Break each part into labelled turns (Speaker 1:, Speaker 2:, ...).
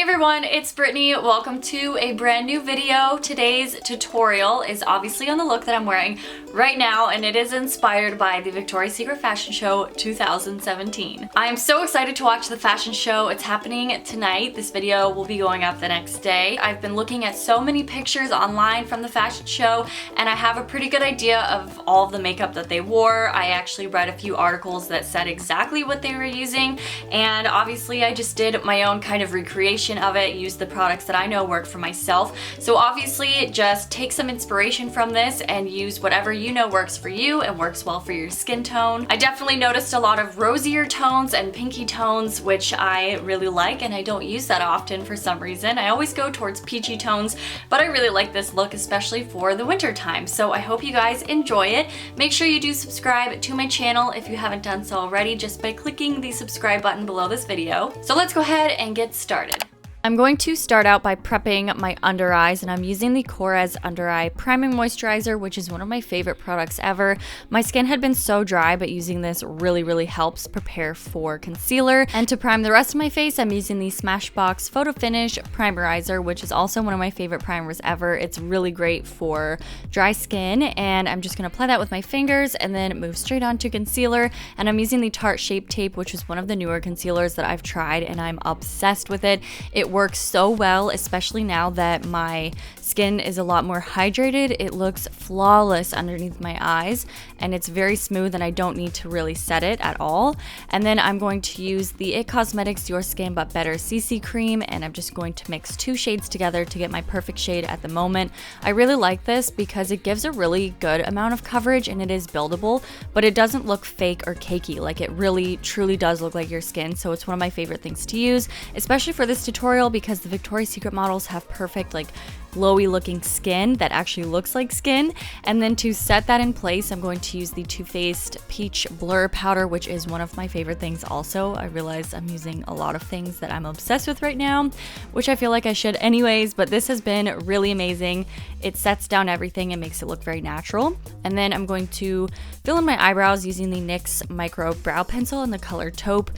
Speaker 1: everyone, it's Brittany. Welcome to a brand new video. Today's tutorial is obviously on the look that I'm wearing right now, and it is inspired by the Victoria's Secret Fashion Show 2017. I am so excited to watch the fashion show. It's happening tonight. This video will be going up the next day. I've been looking at so many pictures online from the fashion show, and I have a pretty good idea of all of the makeup that they wore. I actually read a few articles that said exactly what they were using, and obviously I just did my own kind of recreation of it, used the products that I know work for myself. So obviously just take some inspiration from this and use whatever you know works for you and works well for your skin tone. I definitely noticed a lot of rosier tones and pinky tones, which I really like, and I don't use that often for some reason. I always go towards peachy tones, but I really like this look, especially for the winter time. So I hope you guys enjoy it. Make sure you do subscribe to my channel if you haven't done so already, just by clicking the subscribe button below this video. So let's go ahead and get started. I'm going to start out by prepping my under eyes, and I'm using the Korres Under Eye Priming Moisturizer, which is one of my favorite products ever. My skin had been so dry, but using this really helps prepare for concealer. And to prime the rest of my face, I'm using the Smashbox Photo Finish Primerizer, which is also one of my favorite primers ever. It's really great for dry skin, and I'm just going to apply that with my fingers and then move straight on to concealer. And I'm using the Tarte Shape Tape, which is one of the newer concealers that I've tried, and I'm obsessed with it. It works so well, especially now that my skin is a lot more hydrated. It looks flawless underneath my eyes, and it's very smooth, and I don't need to really set it at all. And then I'm going to use the IT Cosmetics Your Skin But Better CC Cream, and I'm just going to mix two shades together to get my perfect shade at the moment. I really like this because it gives a really good amount of coverage, and it is buildable, but it doesn't look fake or cakey. Like, it really truly does look like your skin, so it's one of my favorite things to use, especially for this tutorial, because the Victoria's Secret models have perfect, like, glowy looking skin that actually looks like skin. And then to set that in place, I'm going to use the Too Faced Peach Blur Powder, which is one of my favorite things also. I realize I'm using a lot of things that I'm obsessed with right now, which I feel like I should anyways, but this has been really amazing. It sets down everything and makes it look very natural. And then I'm going to fill in my eyebrows using the NYX Micro Brow Pencil in the color Taupe.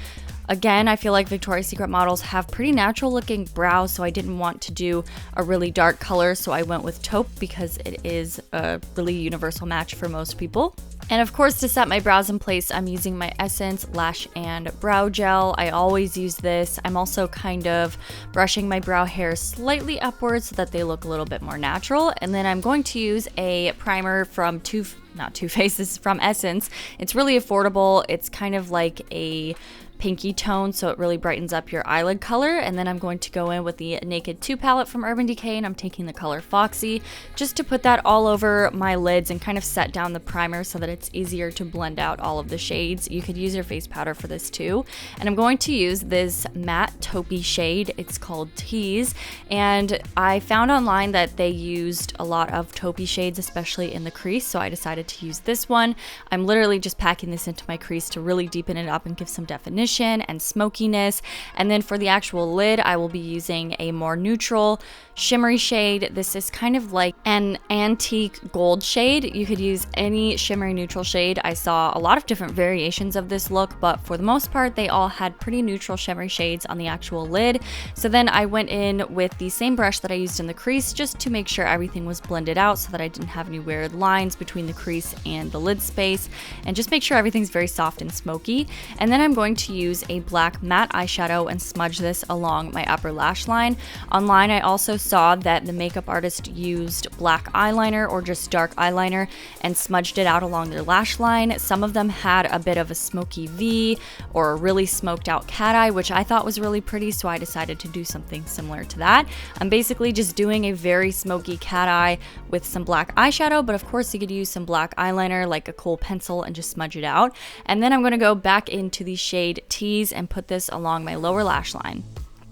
Speaker 1: Again, I feel like Victoria's Secret models have pretty natural looking brows, so I didn't want to do a really dark color, so I went with Taupe because it is a really universal match for most people. And of course, to set my brows in place, I'm using my Essence Lash and Brow Gel. I always use this. I'm also kind of brushing my brow hair slightly upwards so that they look a little bit more natural. And then I'm going to use a primer from from Essence. It's really affordable. It's kind of like a pinky tone, so it really brightens up your eyelid color. And then I'm going to go in with the Naked 2 palette from Urban Decay, and I'm taking the color Foxy just to put that all over my lids and kind of set down the primer so that it's easier to blend out all of the shades. You could use your face powder for this too. And I'm going to use this matte taupey shade. It's called Tease, and I found online that they used a lot of taupey shades, especially in the crease, so I decided to use this one. I'm literally just packing this into my crease to really deepen it up and give some definition and smokiness. And then for the actual lid, I will be using a more neutral shimmery shade. This is kind of like an antique gold shade. You could use any shimmery neutral shade. I saw a lot of different variations of this look, but for the most part, they all had pretty neutral shimmery shades on the actual lid. So then I went in with the same brush that I used in the crease just to make sure everything was blended out so that I didn't have any weird lines between the crease and the lid space, and just make sure everything's very soft and smoky. And then I'm going to use a black matte eyeshadow and smudge this along my upper lash line. Online, I also saw that the makeup artist used black eyeliner or just dark eyeliner and smudged it out along their lash line. Some of them had a bit of a smoky V or a really smoked out cat eye, which I thought was really pretty, so I decided to do something similar to that. I'm basically just doing a very smoky cat eye with some black eyeshadow, but of course you could use some black eyeliner like a kohl pencil and just smudge it out. And then I'm going to go back into the shade Tease and put this along my lower lash line.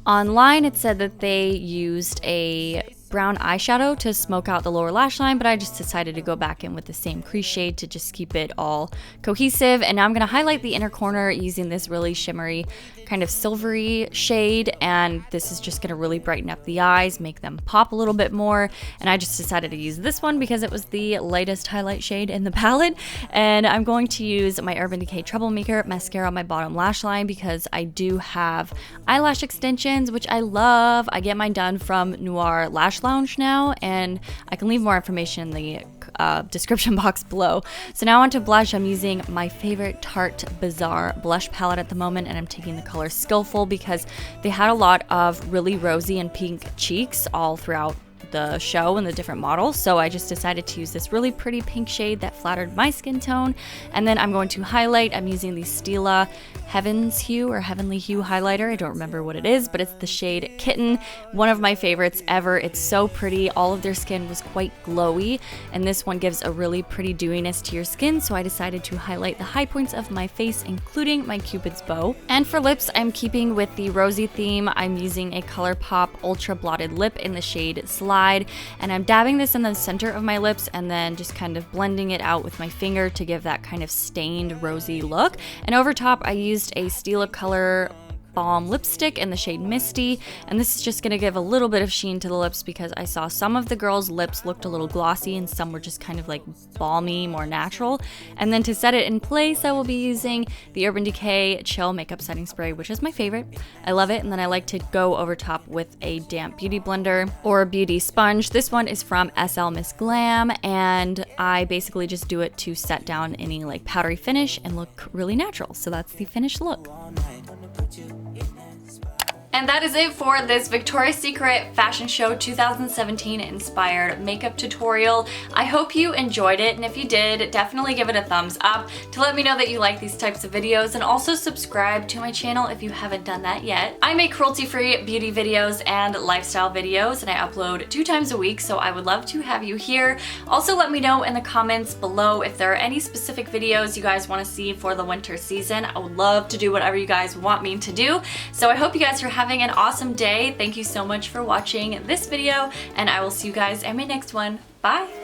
Speaker 1: Online, it said that they used a brown eyeshadow to smoke out the lower lash line, but I just decided to go back in with the same crease shade to just keep it all cohesive. And now I'm going to highlight the inner corner using this really shimmery kind of silvery shade, and this is just gonna really brighten up the eyes, make them pop a little bit more. And I just decided to use this one because it was the lightest highlight shade in the palette. And I'm going to use my Urban Decay Troublemaker mascara on my bottom lash line because I do have eyelash extensions, which I love. I get mine done from Noir Lash Lounge now, and I can leave more information in the description box below. So now onto blush. I'm using my favorite Tarte Bazaar blush palette at the moment, and I'm taking the color Skillful because they had a lot of really rosy and pink cheeks all throughout the show and the different models, so I just decided to use this really pretty pink shade that flattered my skin tone. And then I'm going to highlight. I'm using the Stila Heavenly Hue highlighter. I don't remember what it is, but it's the shade Kitten, one of my favorites ever. It's so pretty. All of their skin was quite glowy, and this one gives a really pretty dewiness to your skin, so I decided to highlight the high points of my face, including my Cupid's bow. And for lips, I'm keeping with the rosy theme. I'm using a ColourPop Ultra Blotted Lip in the shade Slide, and I'm dabbing this in the center of my lips and then just kind of blending it out with my finger to give that kind of stained rosy look. And over top I used a Stila color Balm lipstick in the shade Misty, and this is just going to give a little bit of sheen to the lips because I saw some of the girls' lips looked a little glossy and some were just kind of like balmy, more natural. And then to set it in place, I will be using the Urban Decay Chill Makeup Setting Spray, which is my favorite. I love it. And then I like to go over top with a damp beauty blender or a beauty sponge. This one is from SL Miss Glam, and I basically just do it to set down any like powdery finish and look really natural. So that's the finished look. And that is it for this Victoria's Secret Fashion Show 2017 inspired makeup tutorial. I hope you enjoyed it, and if you did, definitely give it a thumbs up to let me know that you like these types of videos, and also subscribe to my channel if you haven't done that yet. I make cruelty-free beauty videos and lifestyle videos, and I upload 2 times a week, so I would love to have you here. Also, let me know in the comments below if there are any specific videos you guys want to see for the winter season. I would love to do whatever you guys want me to do. So I hope you guys are having an awesome day. Thank you so much for watching this video, and I will see you guys in my next one. Bye!